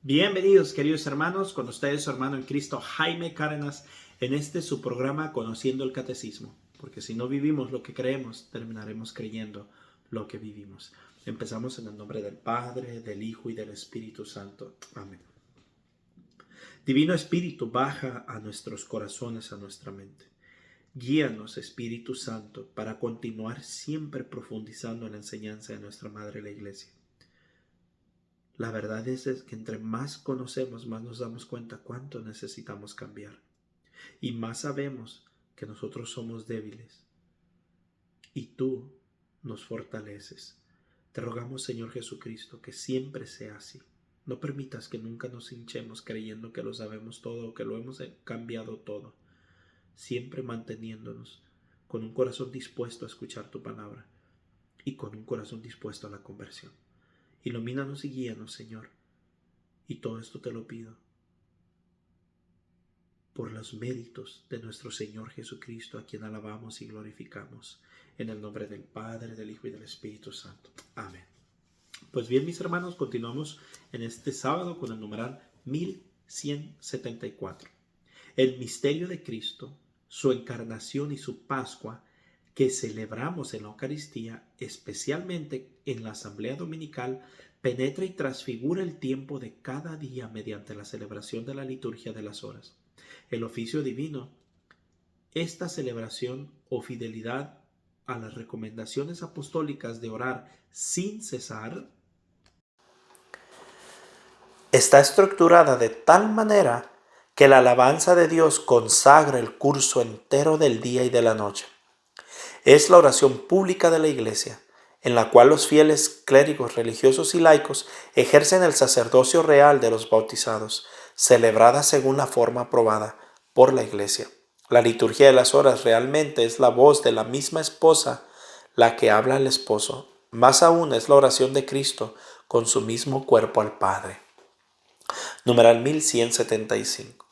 Bienvenidos, queridos hermanos, con ustedes su hermano en Cristo, Jaime Cárdenas, en su programa Conociendo el Catecismo, porque si no vivimos lo que creemos, terminaremos creyendo lo que vivimos. Empezamos en el nombre del Padre, del Hijo y del Espíritu Santo. Amén. Divino Espíritu, baja a nuestros corazones, a nuestra mente. Guíanos, Espíritu Santo, para continuar siempre profundizando en la enseñanza de nuestra Madre la Iglesia. La verdad es que entre más conocemos, más nos damos cuenta cuánto necesitamos cambiar. Y más sabemos que nosotros somos débiles. Y tú nos fortaleces. Te rogamos, Señor Jesucristo, que siempre sea así. No permitas que nunca nos hinchemos creyendo que lo sabemos todo o que lo hemos cambiado todo. Siempre manteniéndonos con un corazón dispuesto a escuchar tu palabra y con un corazón dispuesto a la conversión. Ilumínanos y guíanos, Señor. Y todo esto te lo pido por los méritos de nuestro Señor Jesucristo, a quien alabamos y glorificamos, en el nombre del Padre, del Hijo y del Espíritu Santo. Amén. Pues bien, mis hermanos, continuamos en este sábado con el numeral 1174. El misterio de Cristo, su encarnación y su Pascua, que celebramos en la Eucaristía, especialmente en la Asamblea Dominical, penetra y transfigura el tiempo de cada día mediante la celebración de la liturgia de las horas. El oficio divino, esta celebración o fidelidad a las recomendaciones apostólicas de orar sin cesar, está estructurada de tal manera que la alabanza de Dios consagra el curso entero del día y de la noche. Es la oración pública de la Iglesia, en la cual los fieles clérigos religiosos y laicos ejercen el sacerdocio real de los bautizados, celebrada según la forma aprobada por la Iglesia. La liturgia de las horas realmente es la voz de la misma esposa la que habla al esposo. Más aún es la oración de Cristo con su mismo cuerpo al Padre. Numeral 1175.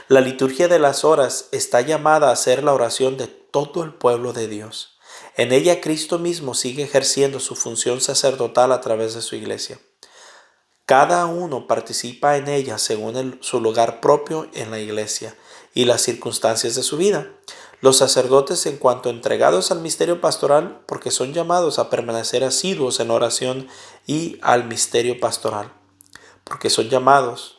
La liturgia de las horas está llamada a ser la oración de todo el pueblo de Dios. En ella Cristo mismo sigue ejerciendo su función sacerdotal a través de su iglesia. Cada uno participa en ella según su lugar propio en la iglesia y las circunstancias de su vida. Los sacerdotes, en cuanto entregados al misterio pastoral, porque son llamados a permanecer asiduos en oración y al misterio pastoral, porque son llamados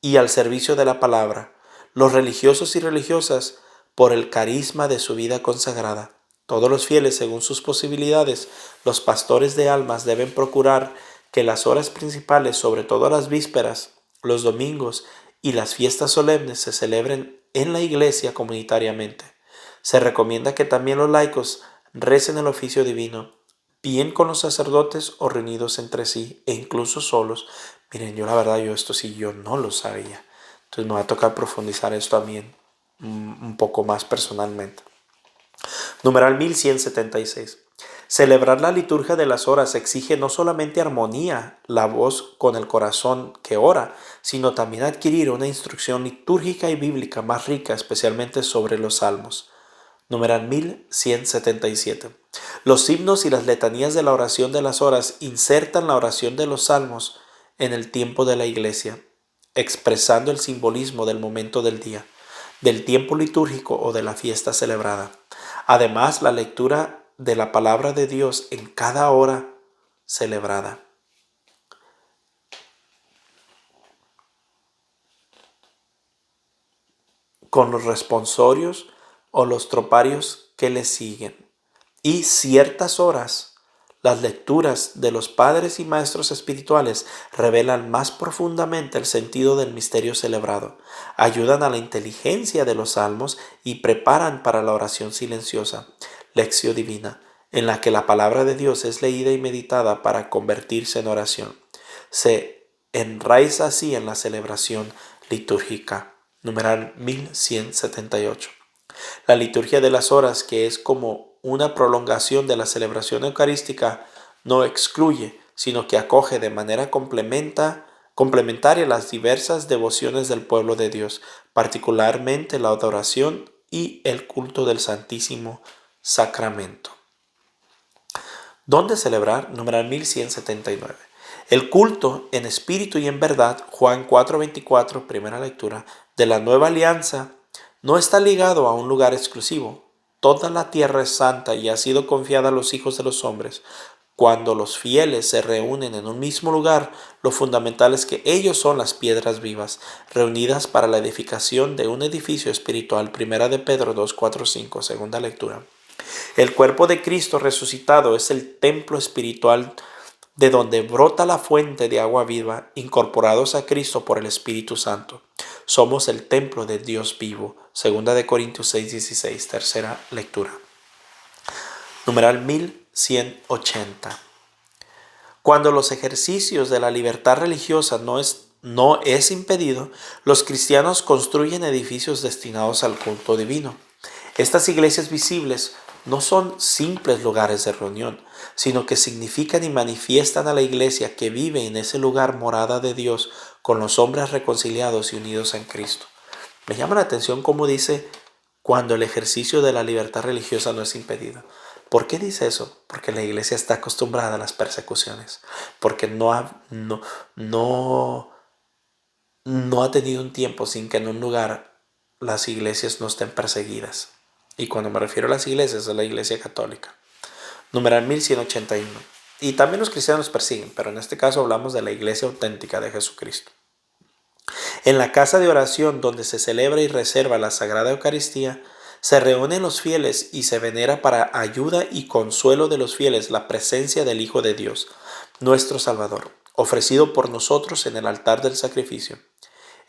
y al servicio de la palabra. Los religiosos y religiosas, por el carisma de su vida consagrada. Todos los fieles, según sus posibilidades, los pastores de almas deben procurar que las horas principales, sobre todo las vísperas, los domingos y las fiestas solemnes, se celebren en la iglesia comunitariamente. Se recomienda que también los laicos recen el oficio divino, bien con los sacerdotes o reunidos entre sí, e incluso solos. Miren, yo la verdad, yo no lo sabía. Entonces me va a tocar profundizar esto a mí un poco más personalmente. Numeral 1176. Celebrar la liturgia de las horas exige no solamente armonía, la voz con el corazón que ora, sino también adquirir una instrucción litúrgica y bíblica más rica, especialmente sobre los salmos. Numeral 1177. Los himnos y las letanías de la oración de las horas insertan la oración de los salmos en el tiempo de la iglesia, expresando el simbolismo del momento del día, del tiempo litúrgico o de la fiesta celebrada. Además, la lectura de la palabra de Dios en cada hora celebrada. Con los responsorios o los troparios que le siguen. Y ciertas horas, las lecturas de los padres y maestros espirituales revelan más profundamente el sentido del misterio celebrado, ayudan a la inteligencia de los salmos y preparan para la oración silenciosa, lección divina, en la que la palabra de Dios es leída y meditada para convertirse en oración. Se enraiza así en la celebración litúrgica. Numeral 1178. La liturgia de las horas, que es como una prolongación de la celebración eucarística, no excluye, sino que acoge de manera complementaria las diversas devociones del pueblo de Dios, particularmente la adoración y el culto del Santísimo Sacramento. ¿Dónde celebrar? Numeral 1179. El culto en espíritu y en verdad, Juan 4:24, primera lectura, de la nueva alianza, no está ligado a un lugar exclusivo. Toda la tierra es santa y ha sido confiada a los hijos de los hombres. Cuando los fieles se reúnen en un mismo lugar, lo fundamental es que ellos son las piedras vivas, reunidas para la edificación de un edificio espiritual. Primera de Pedro 2:4-5, segunda lectura. El cuerpo de Cristo resucitado es el templo espiritual de donde brota la fuente de agua viva, incorporados a Cristo por el Espíritu Santo. Somos el templo de Dios vivo. Segunda de Corintios 6:16, tercera lectura. Numeral 1180. Cuando los ejercicios de la libertad religiosa no es impedido, los cristianos construyen edificios destinados al culto divino. Estas iglesias visibles no son simples lugares de reunión, sino que significan y manifiestan a la iglesia que vive en ese lugar morada de Dios con los hombres reconciliados y unidos en Cristo. Me llama la atención cómo dice cuando el ejercicio de la libertad religiosa no es impedido. ¿Por qué dice eso? Porque la iglesia está acostumbrada a las persecuciones, porque no ha tenido un tiempo sin que en un lugar las iglesias no estén perseguidas. Y cuando me refiero a las iglesias, es la iglesia católica. Numeral 1181. Y también los cristianos persiguen, pero en este caso hablamos de la iglesia auténtica de Jesucristo. En la casa de oración donde se celebra y reserva la Sagrada Eucaristía, se reúnen los fieles y se venera para ayuda y consuelo de los fieles la presencia del Hijo de Dios, nuestro Salvador, ofrecido por nosotros en el altar del sacrificio.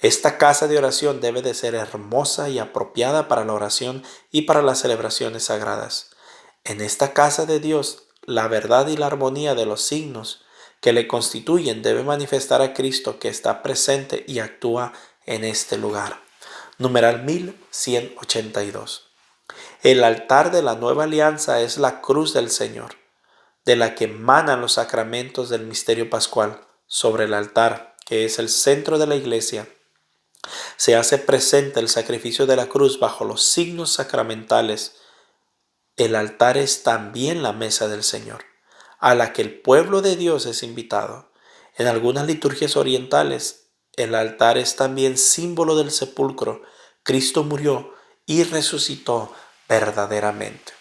Esta casa de oración debe de ser hermosa y apropiada para la oración y para las celebraciones sagradas. En esta casa de Dios, la verdad y la armonía de los signos que le constituyen debe manifestar a Cristo que está presente y actúa en este lugar. Numeral 1182. El altar de la nueva alianza es la cruz del Señor, de la que emanan los sacramentos del misterio pascual. Sobre el altar, que es el centro de la iglesia, se hace presente el sacrificio de la cruz bajo los signos sacramentales. El altar es también la mesa del Señor, a la que el pueblo de Dios es invitado. En algunas liturgias orientales, el altar es también símbolo del sepulcro. Cristo murió y resucitó verdaderamente.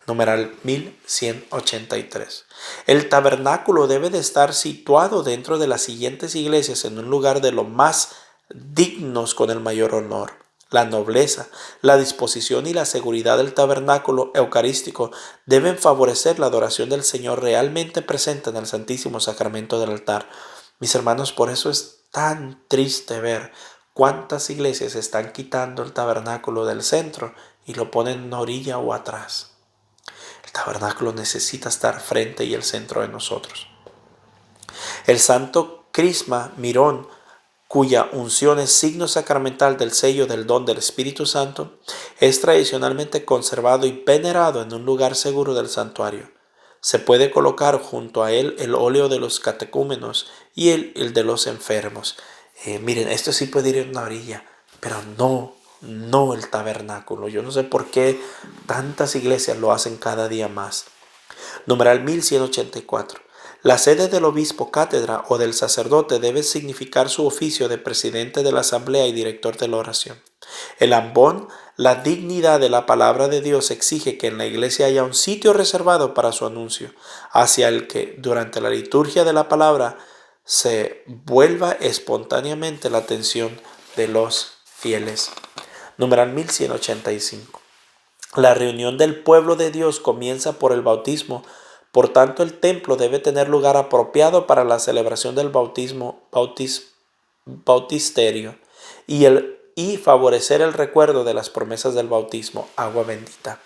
Numeral 1183. El tabernáculo debe de estar situado dentro de las siguientes iglesias en un lugar de lo más dignos con el mayor honor. La nobleza, la disposición y la seguridad del tabernáculo eucarístico deben favorecer la adoración del Señor realmente presente en el Santísimo Sacramento del altar. Mis hermanos, por eso es tan triste ver cuántas iglesias están quitando el tabernáculo del centro y lo ponen en una orilla o atrás. El tabernáculo necesita estar frente y el centro de nosotros. El santo crisma mirón, cuya unción es signo sacramental del sello del don del Espíritu Santo, es tradicionalmente conservado y venerado en un lugar seguro del santuario. Se puede colocar junto a él el óleo de los catecúmenos y el de los enfermos. Miren, esto sí puede ir en una orilla, pero no el tabernáculo. Yo no sé por qué tantas iglesias lo hacen cada día más. Numeral 1184. La sede del obispo cátedra o del sacerdote debe significar su oficio de presidente de la asamblea y director de la oración. El ambón, la dignidad de la palabra de Dios exige que en la iglesia haya un sitio reservado para su anuncio, hacia el que durante la liturgia de la palabra se vuelva espontáneamente la atención de los fieles. Numeral 1185. La reunión del pueblo de Dios comienza por el bautismo. Por tanto, el templo debe tener lugar apropiado para la celebración del bautisterio y favorecer el recuerdo de las promesas del bautismo, agua bendita.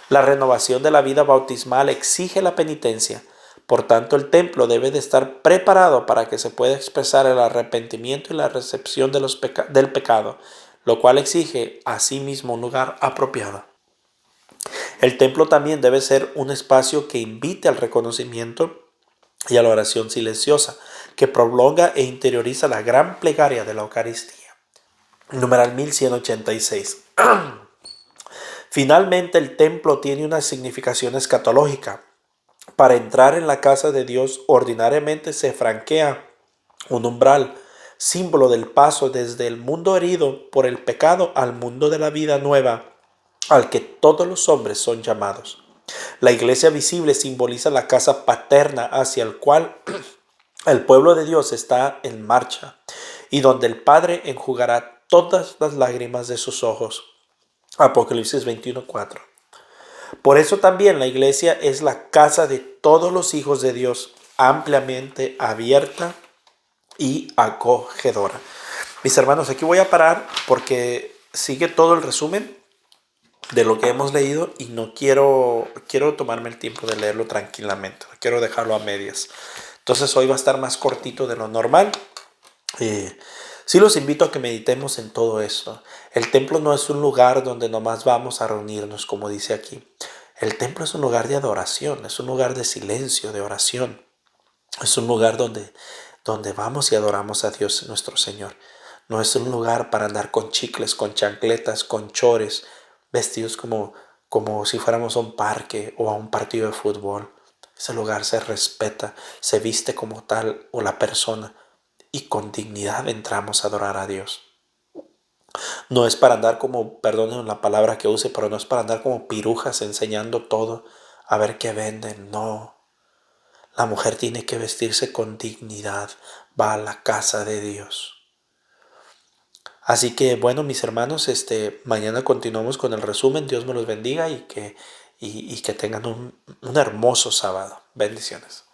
La renovación de la vida bautismal exige la penitencia. Por tanto, el templo debe de estar preparado para que se pueda expresar el arrepentimiento y la recepción del pecado, lo cual exige asimismo un lugar apropiado. El templo también debe ser un espacio que invite al reconocimiento y a la oración silenciosa, que prolonga e interioriza la gran plegaria de la Eucaristía. Numeral 1186. Finalmente, el templo tiene una significación escatológica. Para entrar en la casa de Dios ordinariamente se franquea un umbral, símbolo del paso desde el mundo herido por el pecado al mundo de la vida nueva, al que todos los hombres son llamados. La iglesia visible simboliza la casa paterna hacia el cual el pueblo de Dios está en marcha y donde el Padre enjugará todas las lágrimas de sus ojos. Apocalipsis 21:4. Por eso también la iglesia es la casa de todos los hijos de Dios, ampliamente abierta y acogedora. Mis hermanos, aquí voy a parar porque sigue todo el resumen de lo que hemos leído y no quiero tomarme el tiempo de leerlo tranquilamente, quiero dejarlo a medias. Entonces hoy va a estar más cortito de lo normal. Sí los invito a que meditemos en todo esto. El templo no es un lugar donde nomás vamos a reunirnos, como dice aquí. El templo es un lugar de adoración, es un lugar de silencio, de oración. Es un lugar donde vamos y adoramos a Dios nuestro Señor. No es un lugar para andar con chicles, con chancletas, con chores, vestidos como si fuéramos a un parque o a un partido de fútbol. Ese lugar se respeta, se viste como tal o la persona y con dignidad entramos a adorar a Dios. No es para andar como, perdonen la palabra que use, pero no es para andar como pirujas enseñando todo a ver qué venden. No, la mujer tiene que vestirse con dignidad, va a la casa de Dios. Así que bueno, mis hermanos, mañana continuamos con el resumen. Dios me los bendiga y que tengan un hermoso sábado. Bendiciones.